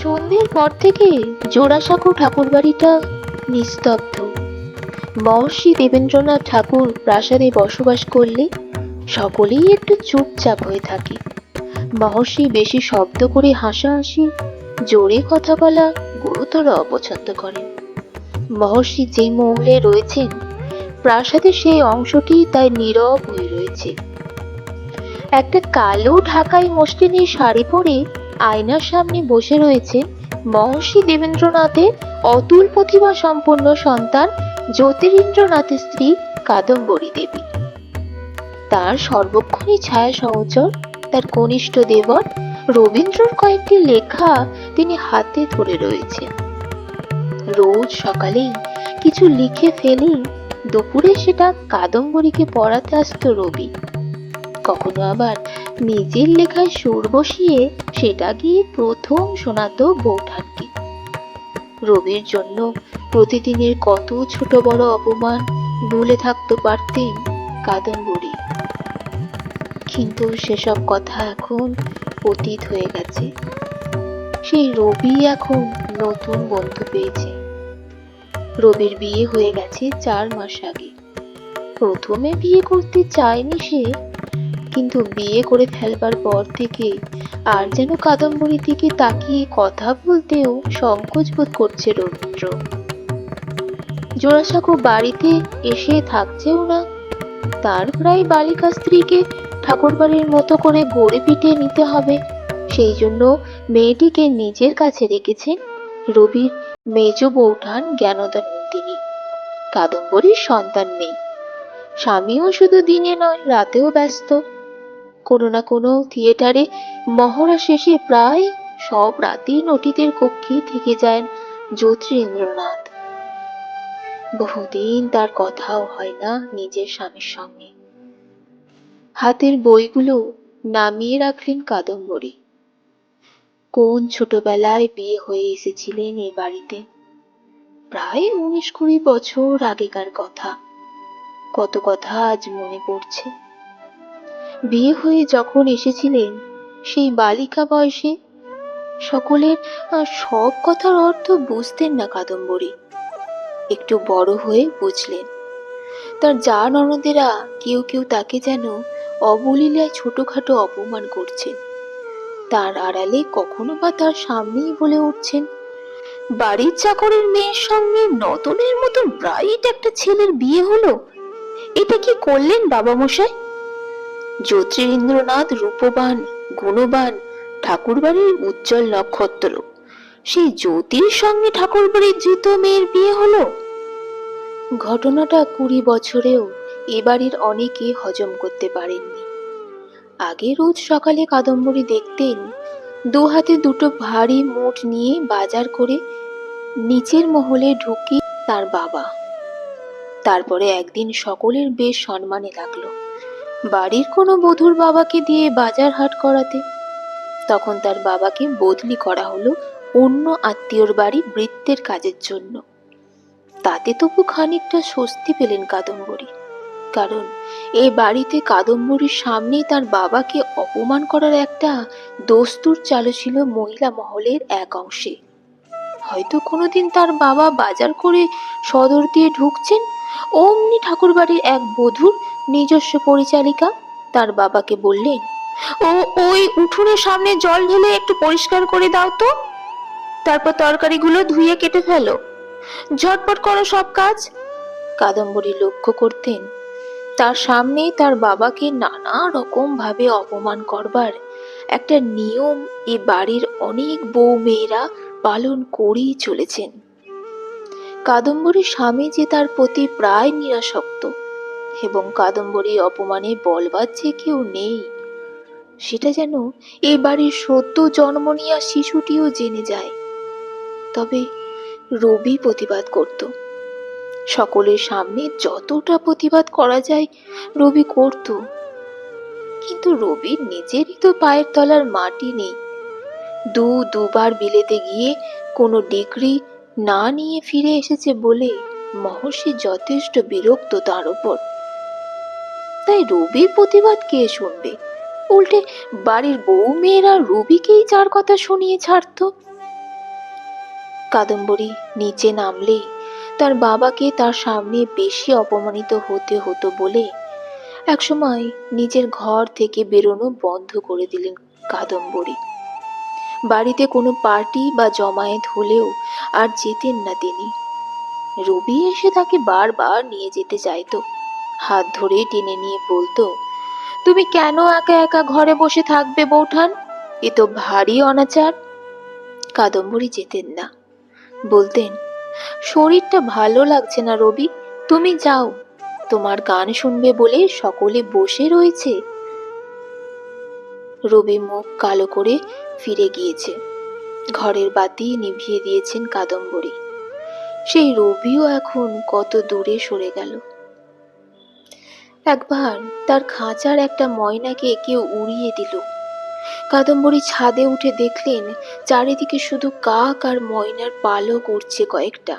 সন্ধ্যের পর থেকে জোড়াসাঁকো ঠাকুরবাড়িটা নিস্তব্ধ। মহর্ষি দেবেন্দ্রনাথ ঠাকুর প্রাসাদে বসবাস করলে সকলেই একটু চুপচাপ হয়ে থাকে। মহর্ষি বেশি শব্দ করে হাসাহাসি, জোরে কথা বলা গুরুতর অপছন্দ করেন। মহর্ষি যে মহলে রয়েছেন, প্রাসাদের সেই অংশটি তাই নীরব হয়ে রয়েছে। একটা কালো ঢাকাই মসলিনী শাড়ি পরে আয়নার সামনে বসে রয়েছে মহর্ষি দেবেন্দ্রনাথের অতুল প্রতিভা সম্পন্ন সন্তান জ্যোতিরিন্দ্রনাথের স্ত্রী কাদম্বরী দেবী। তার সর্বক্ষণই ছায়া সহচর তার কনিষ্ঠ দেবর রবীন্দ্রর কয়েকটি লেখা তিনি হাতে ধরে রয়েছেন। রোজ সকালেই কিছু লিখে ফেলে দুপুরে সেটা কাদম্বরীকে পড়াতে আসতো রবি। কখনো আবার নিজের লেখায় সুর বসিয়ে সেটা গিয়ে প্রথম শোনাতো বৌঠানকে। রবির জন্য প্রতিদিনের কত ছোট বড় অপমান ভুলে থাকতে পারতেন কাদম্বরী, কিন্তু সেসব কথা এখন অতীত হয়ে গেছে। সেই রবি এখন নতুন বন্ধু পেয়েছে। রবির বিয়ে হয়ে গেছে 4 মাস আগে। প্রথমে বিয়ে করতে চায়নি সে, কিন্তু বিয়ে করে ফেলবার পর থেকে আর যেন কাদম্বরীর দিকে তাকিয়ে কথা বলতেও সংকোচ বোধ করছে রবীন্দ্র। জোড়াসাঁকো বাড়িতে এসে থাকছেও না। তার প্রায় বালিকা স্ত্রীকে ঠাকুরবাড়ির মতো করে গড়ে পিটিয়ে নিতে হবে, সেই জন্য মেয়েটিকে নিজের কাছে রেখেছেন রবির মেজ বৌঠান জ্ঞানদা নন্দিনী। কাদম্বরীর সন্তান নেই, স্বামীও শুধু দিনে নয় রাতেও ব্যস্ত। কোনো না কোনো থিয়েটারে মহড়া শেষে প্রায় সব রাতেই নটীদের কক্ষে থেকে যান জ্যোতিরিন্দ্রনাথ। বহুদিন তার কথাও হয় না নিজের স্বামীর সঙ্গে। হাতের বইগুলো নামিয়ে রাখলেন কাদম্বরী। কোন ছোটবেলায় বিয়ে হয়ে এসেছিলেন এ বাড়িতে, প্রায় 19-20 বছর আগেকার কথা। কত কথা আজ মনে পড়ছে। বিয়ে হয়ে যখন এসেছিলেন সেই বালিকা বয়সে, সকলের সব কথার অর্থ বুঝতেন না কাদম্বরী। একটু বড় হয়ে বুঝলেন। তার যা ননদেরা কেউ কেউ তাকে যেন অবলীলায় ছোটখাটো অপমান করছেন। তার আড়ালে কখনো বা তার সামনেই বলে উঠছেন, বাড়ির চাকরের মেয়ের সঙ্গে নতুনের মতো ব্রাইট একটা ছেলের বিয়ে হলো, এটা কি করলেন বাবা মশাই? জ্যোতিরিন্দ্রনাথ রূপবান গুণবান ঠাকুরবাড়ির উজ্জ্বল নক্ষত্র, সেই জ্যোতির সঙ্গে ঠাকুরবাড়ির ধৃত মেয়ের বিয়ে হলো। ঘটনাটা 20 বছরেও এ বাড়ির অনেকে হজম করতে পারেননি। আগে রোজ সকালে কাদম্বরী দেখতেন 2 হাতে দুটো ভারী মুঠ নিয়ে বাজার করে নিচের মহলে ঢুকি তার বাবা। তারপরে একদিন সকলের বেশ সম্মানে লাগলো বাড়ির কোনো বধূর বাবাকে দিয়ে বাজার হাট করাতে। তখন তার বাবাকে বদলি করা হলো অন্য আত্মীয়র বাড়ি বৃত্তের কাজের জন্য। তাতে তবু খানিকটা স্বস্তি পেলেন কাদম্বরী, কারণ এই বাড়িতে কাদম্বরীর সামনেই তার বাবাকে অপমান করার একটা দস্তুর চালু ছিল মহিলা মহলের এক অংশে। হয়তো কোনোদিন তার বাবা বাজার করে সদর দিয়ে ঢুকছেন, অমনি ঠাকুরবাড়ির এক বধূর নিজস্ব পরিচালিকা তার বাবাকে বললেন, ও ওই উঠোনের সামনে জল ঢেলে একটু পরিষ্কার করে দাও তো, তারপর তরকারিগুলো ধুয়ে কেটে ফেলো, ঝটপট করো সব কাজ। কাদম্বরী লক্ষ্য করতেন তার সামনে তার বাবাকে নানা রকম ভাবে অপমান করবার একটা নিয়ম এ বাড়ির অনেক বউ মেয়েরা পালন করেই চলেছেন। কাদম্বরীর স্বামী যে তার প্রতি প্রায় নিরাসক্ত এবং কাদম্বরী অপমানে বলবার যে কেউ নেই, সেটা যেন এই বাড়ির সদ্য জন্ম নেওয়া শিশুটিও জেনে যায়। তবে রবি প্রতিবাদ করত। সকলের সামনে যতটা প্রতিবাদ করা যায় রবি করত, কিন্তু রবির নিজেরই তো পায়ের তলার মাটি নেই। দুবার বিলেতে গিয়ে কোনো ডিগ্রি না নিয়ে ফিরে এসেছে বলে মহর্ষি যথেষ্ট বিরক্ত তার উপর। তাই রবির প্রতিবাদ কে শুনবে? উল্টে বাড়ির বউ মেয়েরা রবিকেই যার কথা শুনিয়ে ছাড়ত। কাদম্বরী নিচে নামলেই তার বাবাকে তার সামনে বেশি অপমানিত হতে হতো বলে একসময় নিজের ঘর থেকে বেরোনো বন্ধ করে দিলেন কাদম্বরী। বাড়িতে কোনো পার্টি বা জমায়েত হলেও আর যেতেন না তিনি। রবি এসে তাকে বারবার নিয়ে যেতে চাইতো, হাত ধরে টেনে নিয়ে বলতো, তুমি কেন একা একা ঘরে বসে থাকবে বৌঠান, এ তো ভারী অনাচার। কাদম্বরী যেতেন না, বলতেন, শরীরটা ভালো লাগছে না রবি, তুমি যাও, তোমার গান শুনবে বলে সকলে বসে রয়েছে। রবি মুখ কালো করে ফিরে গিয়েছে। ঘরের বাতি নিভিয়ে দিয়েছেন কাদম্বরী। সেই রবিও এখন কত দূরে সরে গেল। একবার তার খাঁচার একটা ময়নাকে কেউ উড়িয়ে দিল। কাদম্বরী ছাদে উঠে দেখলেন চারিদিকে শুধু কাক আর ময়নার পালক উড়ছে কয়েকটা।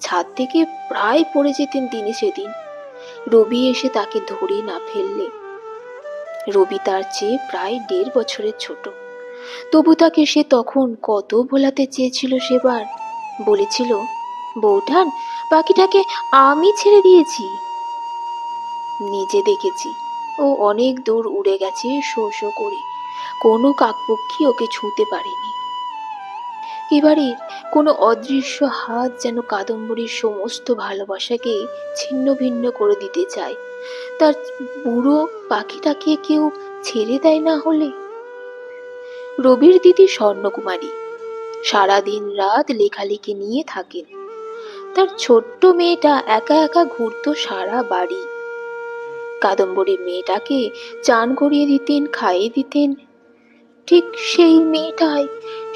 ছাদ থেকে প্রায় পড়ে যেতেন তিনি সেদিন, রবি এসে তাকে ধরে না ফেললে। রবি তার চেয়ে প্রায় 1.5 বছরের ছোট, তবু তাকে সে তখন কত ভোলাতে চেয়েছিল। সেবার বলেছিল, বৌঠান, পাখিটাকে আমি ছেড়ে দিয়েছি। নিজে দেখেছি ও অনেক দূর উড়ে গেছে শো শো করে, কোনো কাকপক্ষী ওকে ছুঁতে পারেনি। এবারের কোনো অদৃশ্য হাত যেন কাদম্বরীর সমস্ত ভালোবাসাকে ছিন্ন ভিন্ন করে দিতে চায়। তার বুড়ো পাখিটাকে কেউ ছেড়ে দেয় না হলে। রবির দিদি স্বর্ণকুমারী সারাদিন রাত লেখালেখি নিয়ে থাকেন। তার ছোট্ট মেয়েটা একা একা ঘুরতো সারা বাড়ি। কাদম্বরী মেয়েটাকে চান করিয়ে দিতেন, খাইয়ে দিতেন। ঠিক সেই মেয়েটাই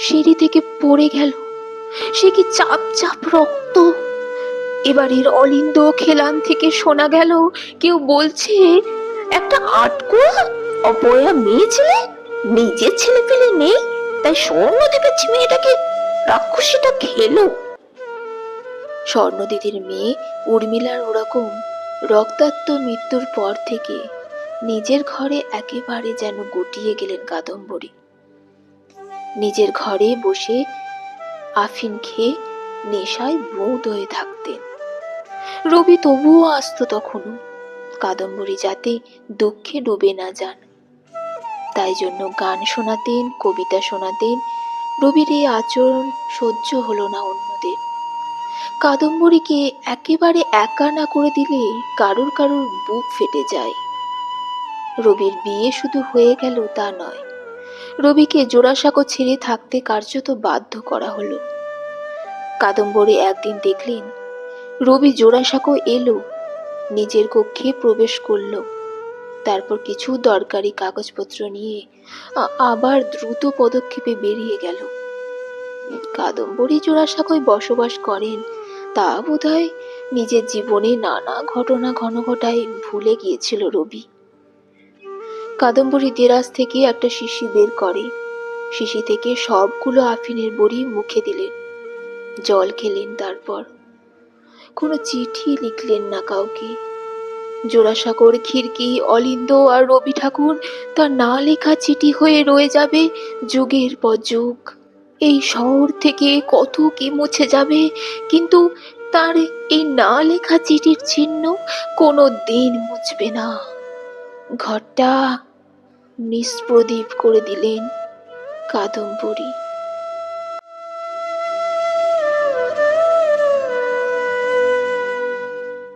সিঁড়ি থেকে পড়ে গেল। সে কি চাপ চাপ রক্ত! এবারের অলিন্দ খেলান থেকে শোনা গেল কেউ বলছে, একটা আটকোয়া অপয়া মেয়ে ছেলে, নিজের ছেলে পেলে নেই, তাই স্বর্ণদ্বীপের মেয়েটাকে রাক্ষসীটা খেলো। স্বর্ণদিদির মেয়ে উর্মিলার ওরকম রক্তাক্ত মৃত্যুর পর থেকে নিজের ঘরে একেবারে যেন গুটিয়ে গেলেন কাদম্বরী। নিজের ঘরে বসে আফিন খেয়ে নেশায় বুঁদ হয়ে থাকতেন। রবি তবুও আসতো তখনও, কাদম্বরী যাতে দুঃখে ডুবে না যান। তাই জন্য গান শোনাতেন, কবিতা শোনাতেন। রবির এই আচরণ সহ্য হলো না অন্যদের। কাদম্বরীকে একেবারে একা না করে দিলে কারুর কারুর বুক ফেটে যায়। রবির বিয়ে শুধু হয়ে গেল তা নয়, রবিকে জোড়াসাঁকো ছেড়ে থাকতে কার্যত বাধ্য করা হলো। কাদম্বরী একদিন দেখলেন রবি জোড়াসাঁকো এলো, নিজের কক্ষে প্রবেশ করলো, তারপর কিছু দরকারি কাগজপত্র নিয়ে আবার দ্রুত পদক্ষেপে বেরিয়ে গেল। কাদম্বরী জোড়াসাঁকোয় বসবাস করেন তা বোধহয় নিজের জীবনে নানা ঘটনা ঘটায় ভুলে গিয়েছিল রবি। কাদম্বরী দেরাজ থেকে একটা শিশি বের করে, শিশি থেকে সবগুলো আফিনের বড়ি মুখে দিলেন, জল খেলেন। তারপর কোনো চিঠি লিখলেন না কাউকে। জোড়াসাঁকোর খিড়কি, অলিন্দ আর রবি ঠাকুর তার না লেখা চিঠি হয়ে রয়ে যাবে যুগের পর যুগ। এই শহর থেকে কত কি মুছে যাবে, কিন্তু তার এই না লেখা চিঠির চিহ্ন কোনো দিন মুছবে না। ঘরটা নিষ্প্রদীপ করে দিলেন কাদম্বরী।